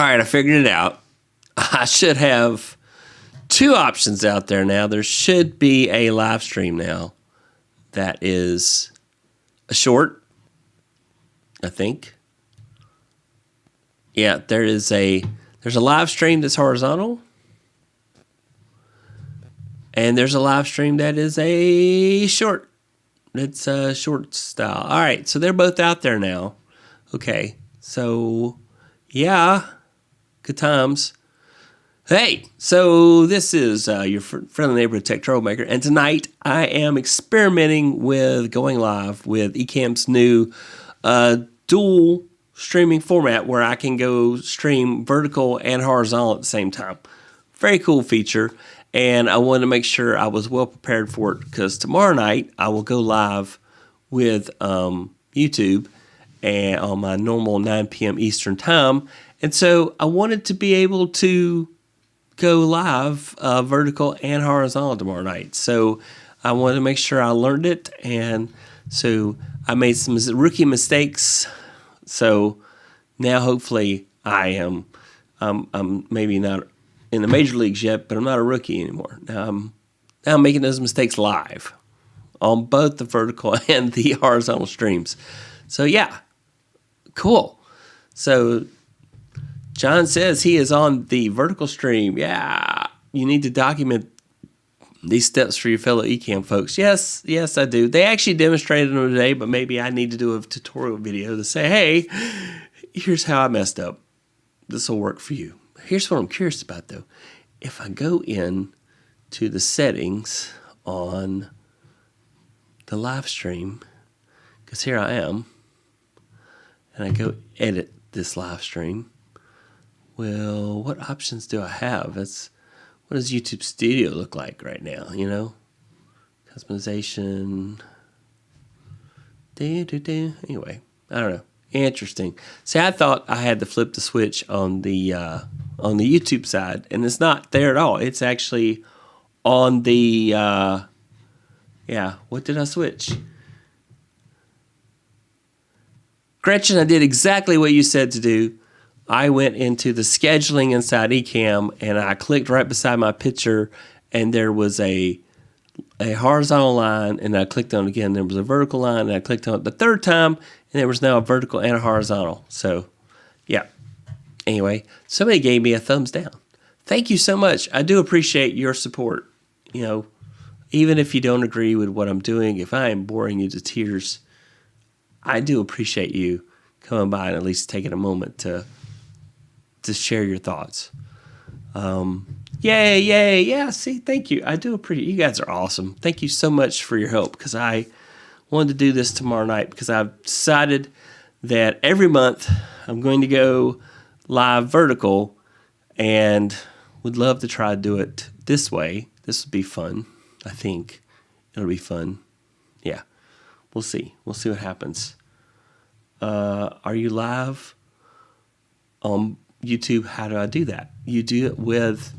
All right, I figured it out. I should have two options out there now. There should be a live stream now that is a short, I think. Yeah, there's a live stream that's horizontal. And there's a live stream that is a short. It's a short style. All right, so they're both out there now. Okay, so yeah, good times. Hey, so this is your friendly neighborhood tech troublemaker, and tonight I am experimenting with going live with Ecamm's new dual streaming format where I can go stream vertical and horizontal at the same time. Very cool feature. And I wanted to make sure I was well prepared for it because tomorrow night I will go live with YouTube and on my normal 9 p.m. Eastern time. And so I wanted to be able to go live vertical and horizontal tomorrow night. So I wanted to make sure I learned it. And so I made some rookie mistakes. So now hopefully I'm maybe not in the major leagues yet, but I'm not a rookie anymore. Now I'm making those mistakes live on both the vertical and the horizontal streams. So yeah, cool. So John says he is on the vertical stream. Yeah, you need to document these steps for your fellow Ecamm folks. Yes, I do. They actually demonstrated them today, but maybe I need to do a tutorial video to say, hey, here's how I messed up. This will work for you. Here's what I'm curious about, though. If I go in to the settings on the live stream, because here I am, and I go edit this live stream, well, what options do I have? What does YouTube Studio look like right now, you know? Customization. Anyway, I don't know. Interesting. See, I thought I had to flip the switch on the YouTube side, and it's not there at all. It's actually on the what did I switch? Gretchen, I did exactly what you said to do. I went into the scheduling inside Ecamm, and I clicked right beside my picture, and there was a horizontal line, and I clicked on it again. There was a vertical line, and I clicked on it the third time, and there was now a vertical and a horizontal. So, yeah. Anyway, somebody gave me a thumbs down. Thank you so much. I do appreciate your support. You know, even if you don't agree with what I'm doing, if I am boring you to tears, I do appreciate you coming by and at least taking a moment to share your thoughts. Yay. Yeah, see, thank you. I do appreciate you guys are awesome. Thank you so much for your help because I wanted to do this tomorrow night because I've decided that every month I'm going to go live vertical and would love to try to do it this way. This would be fun. I think it'll be fun. Yeah, we'll see. We'll see what happens. Are you live on YouTube? How do I do that? You do it with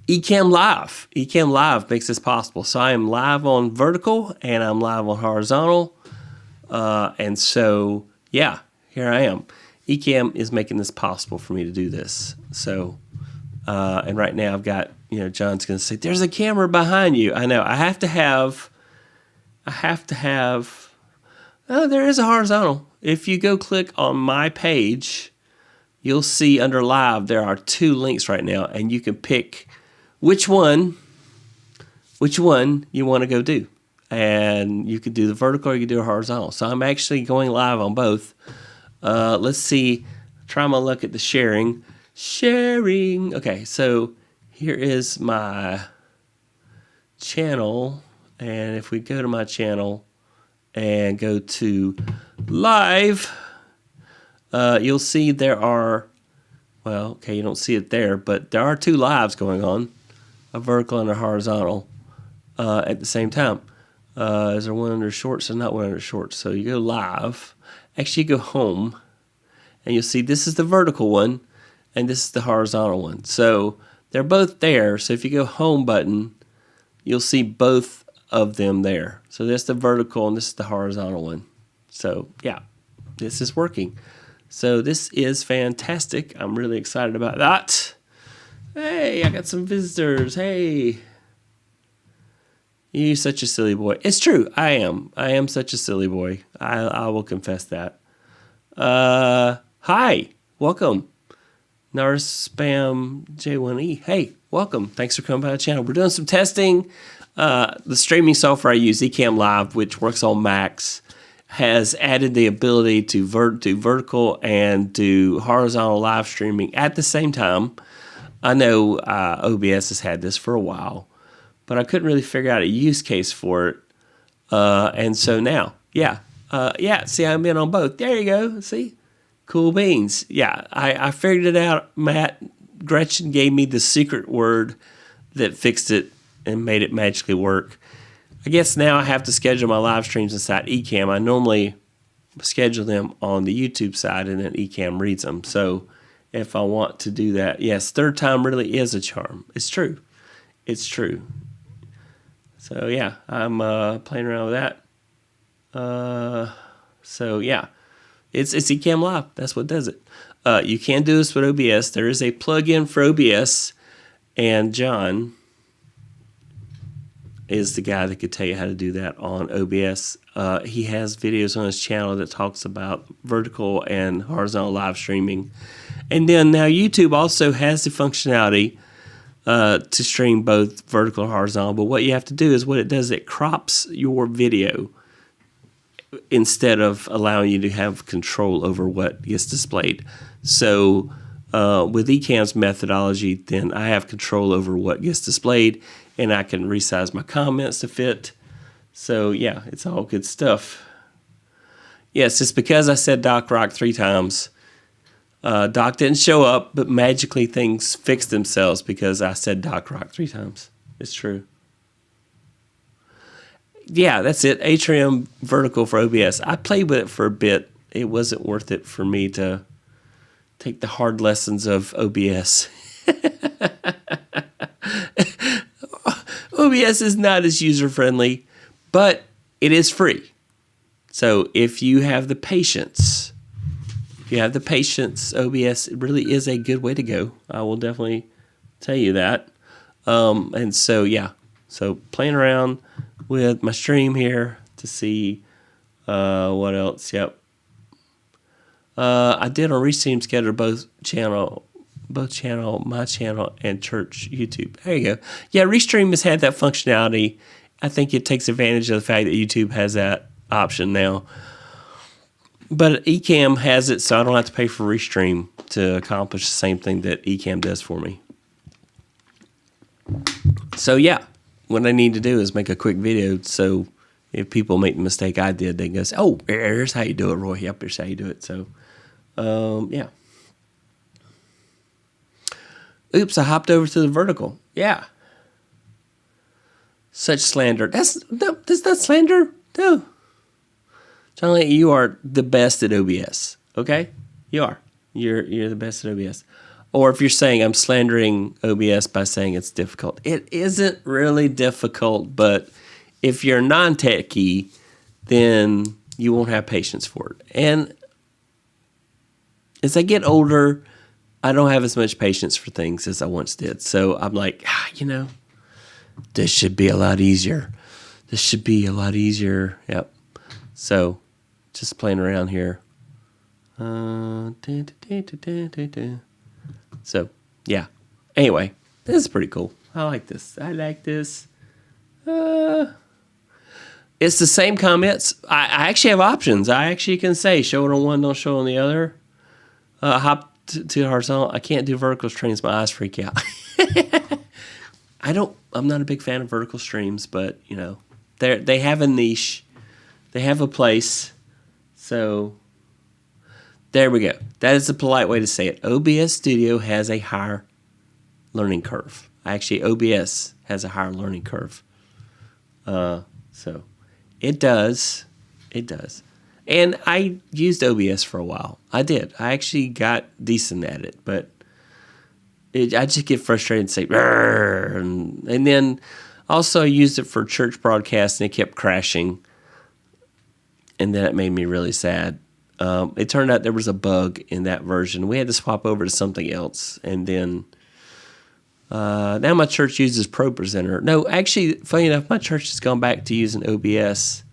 Ecamm Live. Ecamm Live makes this possible. So I am live on vertical and I'm live on horizontal. And so, yeah, here I am. Ecamm is making this possible for me to do this. So, and right now I've got, John's going to say, there's a camera behind you. I know. I have to have, oh, there is a horizontal. If you go click on my page, you'll see under live, there are two links right now, and you can pick which one you want to go do. And you could do the vertical or you could do a horizontal. So I'm actually going live on both. Let's see. Try my luck at the sharing. Sharing. Okay, so here is my channel. And if we go to my channel and go to live, you'll see there are, well, okay, you don't see it there, but there are two lives going on, a vertical and a horizontal at the same time. Is there one under shorts? There's not one under shorts. So you go live. Actually, you go home, and you'll see this is the vertical one, and this is the horizontal one. So they're both there. So if you go home button, you'll see both of them there. So that's the vertical, and this is the horizontal one. So, yeah, this is working. So this is fantastic. I'm really excited about that. Hey, I got some visitors. Hey. You such a silly boy. It's true. I am. I am such a silly boy. I will confess that. Hi. Welcome. Nars Spam J1E. Hey, welcome. Thanks for coming by the channel. We're doing some testing. The streaming software I use, Ecamm Live, which works on Macs, has added the ability to do vertical and do horizontal live streaming at the same time. I know OBS has had this for a while, but I couldn't really figure out a use case for it. And so now, see, I'm in on both. There you go. See? Cool beans. Yeah, I figured it out. Gretchen gave me the secret word that fixed it and made it magically work. I guess now I have to schedule my live streams inside Ecamm. I normally schedule them on the YouTube side, and then Ecamm reads them. So if I want to do that, yes, third time really is a charm. It's true. It's true. So yeah, I'm playing around with that. So yeah, it's Ecamm Live. That's what does it. You can do this with OBS. There is a plug-in for OBS, and John is the guy that could tell you how to do that on OBS. He has videos on his channel that talks about vertical and horizontal live streaming. And then now YouTube also has the functionality to stream both vertical and horizontal. But what you have to do is what it does, it crops your video instead of allowing you to have control over what gets displayed. So with Ecamm's methodology, then I have control over what gets displayed, and I can resize my comments to fit. So yeah, it's all good stuff. Yes, it's because I said Doc Rock 3 times. Doc didn't show up, but magically things fixed themselves because I said Doc Rock 3 times. It's true. Yeah, that's it. Atrium vertical for OBS. I played with it for a bit. It wasn't worth it for me to take the hard lessons of OBS. OBS is not as user-friendly, but it is free. So if you have the patience, OBS really is a good way to go. I will definitely tell you that. And so, yeah. So playing around with my stream here to see what else. Yep. I did on Restream schedule both my channel and church YouTube. There you go. Yeah, Restream has had that functionality. I think it takes advantage of the fact that YouTube has that option now. But Ecamm has it, so I don't have to pay for Restream to accomplish the same thing that Ecamm does for me. So yeah, what I need to do is make a quick video, so if people make the mistake I did, they can go, oh, here's how you do it, Roy. Yep, here's how you do it. So, yeah. Oops, I hopped over to the vertical. Yeah. Such slander. That's not slander. No. John Lee, you are the best at OBS. Okay? You are. You're the best at OBS. Or if you're saying I'm slandering OBS by saying it's difficult. It isn't really difficult, but if you're non-techie, then you won't have patience for it. And as I get older, I don't have as much patience for things as I once did. So I'm like, this should be a lot easier. This should be a lot easier. Yep. So just playing around here. So, yeah. Anyway, this is pretty cool. I like this. I like this. It's the same comments. I actually have options. I actually can say show it on one, don't show it on the other. Hop to horizontal. I can't do vertical streams. My eyes freak out. I'm not a big fan of vertical streams, but you know, they have a niche. They have a place. So there we go. That is the polite way to say it. OBS Studio has a higher learning curve. Actually, OBS has a higher learning curve. So it does. It does. And I used OBS for a while. I did. I actually got decent at it, but I just get frustrated and say, and then also I used it for church broadcasts and it kept crashing. And then it made me really sad. It turned out there was a bug in that version. We had to swap over to something else, and then now my church uses ProPresenter. No, actually, funny enough, my church has gone back to using OBS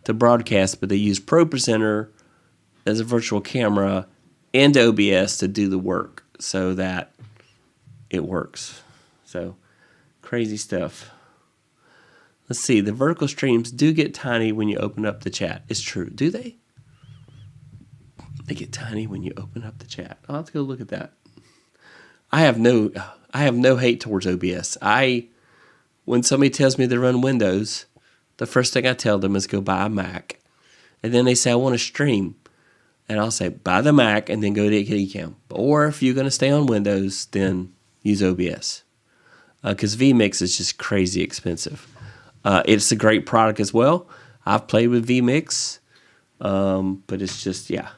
to broadcast, but they use ProPresenter as a virtual camera and OBS to do the work so that it works. So, crazy stuff. Let's see. The vertical streams do get tiny when you open up the chat. It's true. Do they? They get tiny when you open up the chat. I'll have to go look at that. I have no hate towards OBS. When somebody tells me they run Windows, the first thing I tell them is go buy a Mac. And then they say, I want to stream. And I'll say, buy the Mac and then go to Ecamm. Or if you're going to stay on Windows, then use OBS. Because vMix is just crazy expensive. It's a great product as well. I've played with vMix. But it's just, yeah.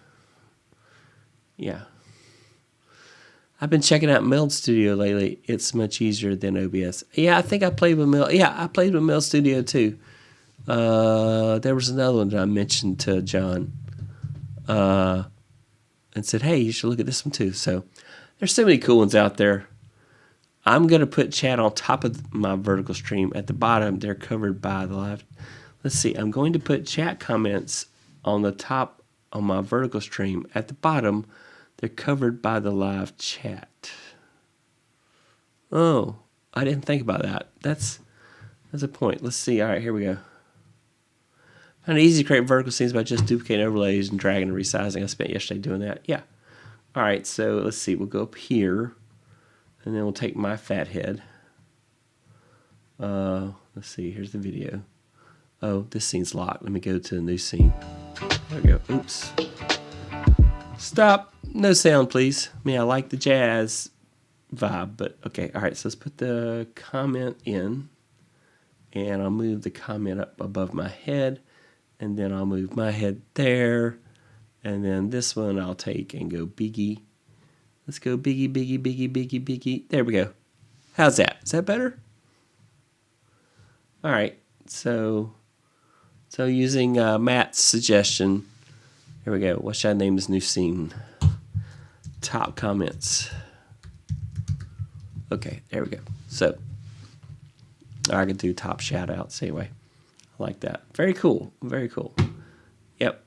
I've been checking out Meld Studio lately. It's much easier than OBS. Yeah, I think I played with Meld. Yeah, I played with Meld Studio too. There was another one that I mentioned to John. And said, hey, you should look at this one too. So there's so many cool ones out there. I'm going to put chat on top of my vertical stream. At the bottom, they're covered by the live. Let's see. I'm going to put chat comments on the top on my vertical stream. At the bottom, they're covered by the live chat. Oh, I didn't think about that. That's a point. Let's see. All right, here we go. Found it easy to create vertical scenes by just duplicating overlays and dragging and resizing. I spent yesterday doing that. Yeah. All right, so let's see. We'll go up here, and then we'll take my fat head. Let's see. Here's the video. Oh, this scene's locked. Let me go to the new scene. There we go. Oops. Stop. No sound, please. I mean, I like the jazz vibe, but okay. All right, so let's put the comment in, and I'll move the comment up above my head, and then I'll move my head there, and then this one I'll take and go biggie. Let's go biggie, biggie, biggie, biggie, biggie. There we go. How's that? Is that better? All right, so using Matt's suggestion, here we go. What should I name this new scene? Top comments. Okay, there we go. So, I can do top shout outs anyway. I like that. Very cool. Very cool. Yep.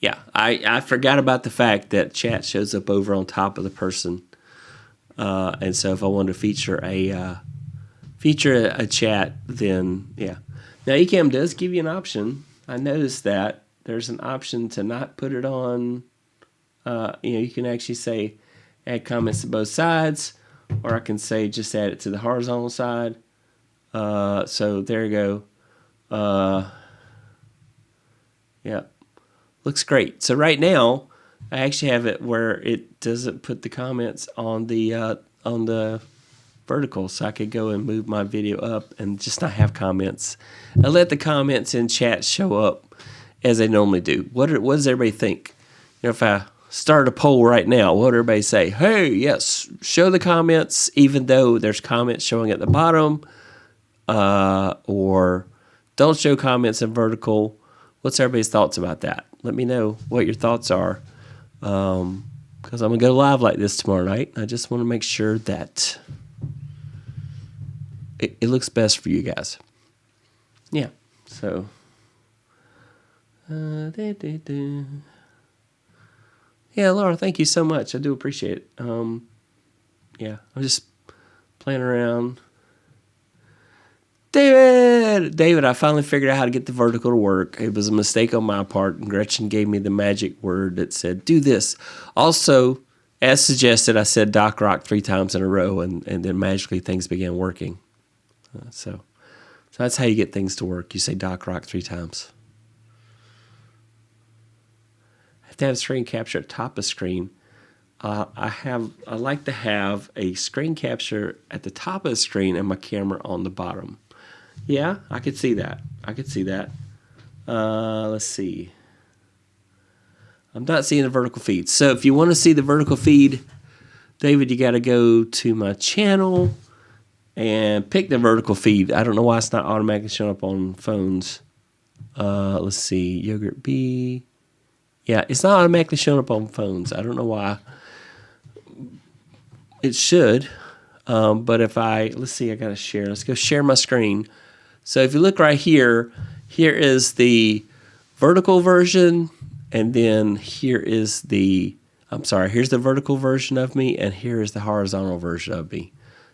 Yeah, I forgot about the fact that chat shows up over on top of the person. And so if I want to feature a chat, then yeah. Now Ecamm does give you an option. I noticed that there's an option to not put it on. You can actually say add comments to both sides, or I can say just add it to the horizontal side. So there you go. Yeah, looks great. So right now, I actually have it where it doesn't put the comments on the vertical, so I could go and move my video up and just not have comments. I let the comments in chat show up as they normally do. What does everybody think? If I start a poll right now, what would everybody say? Hey, yes, show the comments, even though there's comments showing at the bottom, or don't show comments in vertical. What's everybody's thoughts about that? Let me know what your thoughts are, because I'm going to go live like this tomorrow night. I just want to make sure that it looks best for you guys. Yeah, so. Yeah, Laura, thank you so much. I do appreciate it. Yeah, I'm just playing around. David, I finally figured out how to get the vertical to work. It was a mistake on my part, and Gretchen gave me the magic word that said, do this. Also, as suggested, I said Doc Rock 3 times in a row, and then magically things began working. So that's how you get things to work. You say Doc Rock 3 times. I have to have screen capture at top of screen. I like to have a screen capture at the top of the screen and my camera on the bottom. Yeah, I could see that. Let's see. I'm not seeing the vertical feed. So if you want to see the vertical feed, David, you got to go to my channel and pick the vertical feed. I don't know why it's not automatically showing up on phones. Let's see, Yogurt B. Yeah, it's not automatically showing up on phones. I don't know why. It should, but if let's see, I got to share. Let's go share my screen. So if you look right here, here is the vertical version, and then here's the vertical version of me, and here is the horizontal version of me.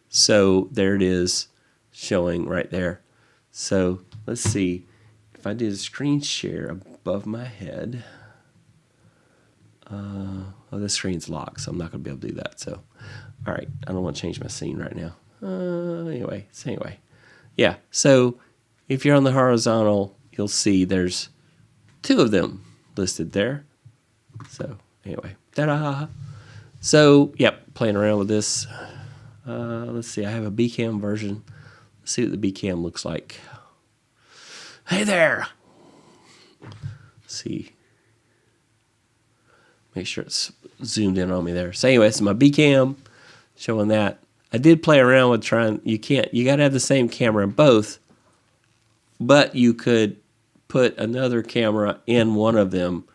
So there it is showing right there. So let's see, if I do the screen share above my head, the screen's locked, so I'm not going to be able to do that. So, all right, I don't want to change my scene right now. Anyway, yeah. So if you're on the horizontal, you'll see there's 2 of them listed there. So anyway, ta-da! So, yep, playing around with this. Let's see, I have a Ecamm version. Let's see what the Ecamm looks like. Hey there! Let's see. Make sure it's zoomed in on me there. So anyway, it's my Ecamm showing that. I did play around with you got to have the same camera in both, but you could put another camera in one of them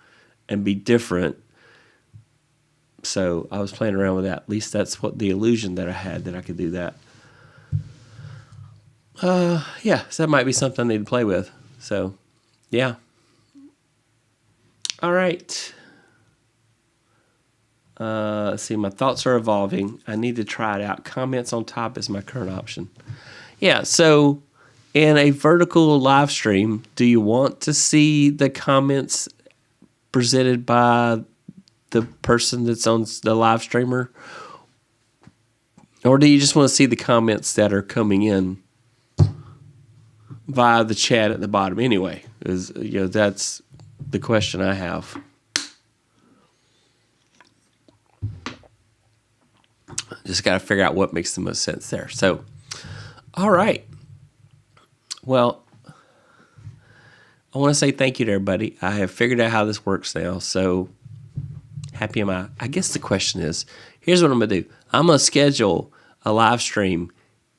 and be different. So I was playing around with that. At least that's what the illusion that I had, that I could do that. Yeah, so that might be something I need to play with. So, yeah. All right. Let's see, my thoughts are evolving. I need to try it out. Comments on top is my current option. Yeah, so in a vertical live stream, do you want to see the comments presented by the person that's on the live streamer? Or do you just want to see the comments that are coming in via the chat at the bottom anyway? That's the question I have. Just got to figure out what makes the most sense there. So, all right. Well, I want to say thank you to everybody. I have figured out how this works now. So, happy am I? I guess the question is, here's what I'm going to do. I'm going to schedule a live stream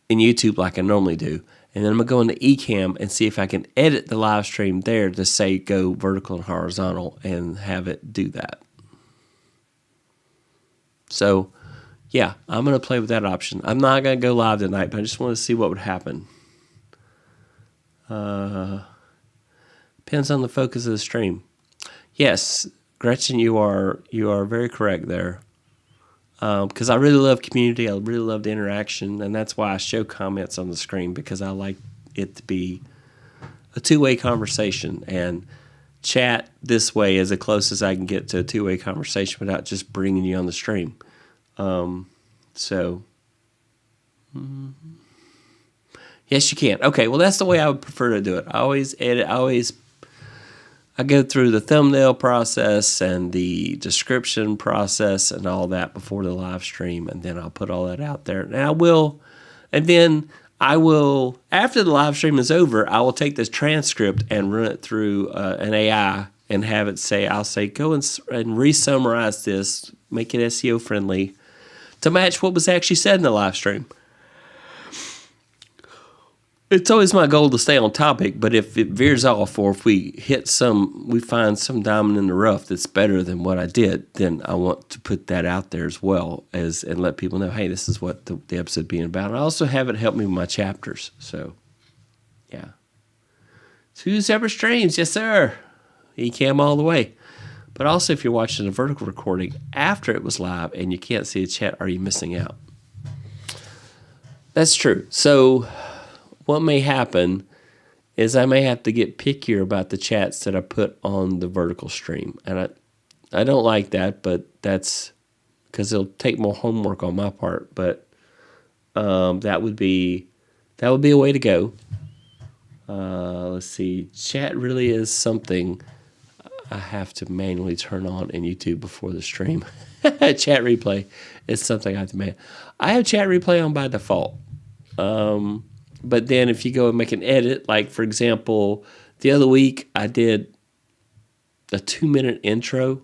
in YouTube like I normally do. And then I'm going to go into Ecamm and see if I can edit the live stream there to say go vertical and horizontal and have it do that. So, yeah, I'm going to play with that option. I'm not going to go live tonight, but I just want to see what would happen. Depends on the focus of the stream. Yes, Gretchen, you are very correct there. Because I really love community. I really love the interaction, and that's why I show comments on the screen, because I like it to be a two-way conversation, and chat this way is as close as I can get to a two-way conversation without just bringing you on the stream. Yes, you can. Okay, well, that's the way I would prefer to do it. I always edit. I go through the thumbnail process and the description process and all that before the live stream, and then I'll put all that out there. And then I will, after the live stream is over, I will take this transcript and run it through an AI and have it say, I'll say, go and re-summarize this, make it SEO friendly to match what was actually said in the live stream. It's always my goal to stay on topic, but if it veers off, or if we find some diamond in the rough that's better than what I did, then I want to put that out there as well and let people know, hey, this is what the episode being about. And I also have it help me with my chapters. So, yeah. 2 separate streams, yes, sir. Ecamm all the way. But also, if you're watching a vertical recording after it was live and you can't see a chat, are you missing out? That's true. So what may happen is I may have to get pickier about the chats that I put on the vertical stream. And I don't like that, but that's because it'll take more homework on my part. But that would be a way to go. Let's see. Chat really is something I have to manually turn on in YouTube before the stream. Chat replay is something I have to manage. I have chat replay on by default. But then if you go and make an edit, like for example, the other week I did a 2-minute intro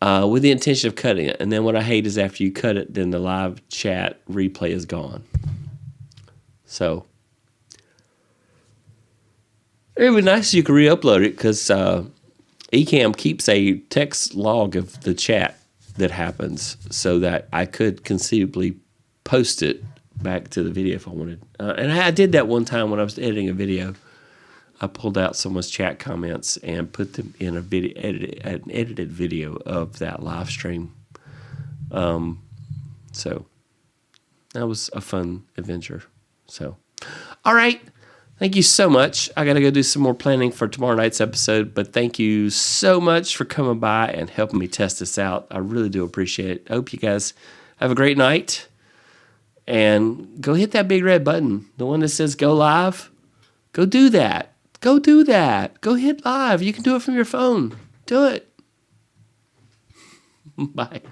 with the intention of cutting it. And then what I hate is after you cut it, then the live chat replay is gone. So It would be nice if you could re-upload it because Ecamm keeps a text log of the chat that happens so that I could conceivably post it back to the video if I wanted. And I did that one time when I was editing a video. I pulled out someone's chat comments and put them in an edited video of that live stream. So that was a fun adventure. So, all right. Thank you so much. I got to go do some more planning for tomorrow night's episode, but thank you so much for coming by and helping me test this out. I really do appreciate it. I hope you guys have a great night, and go hit that big red button, the one that says go live. Go do that. Go do that. Go hit live. You can do it from your phone. Do it. Bye.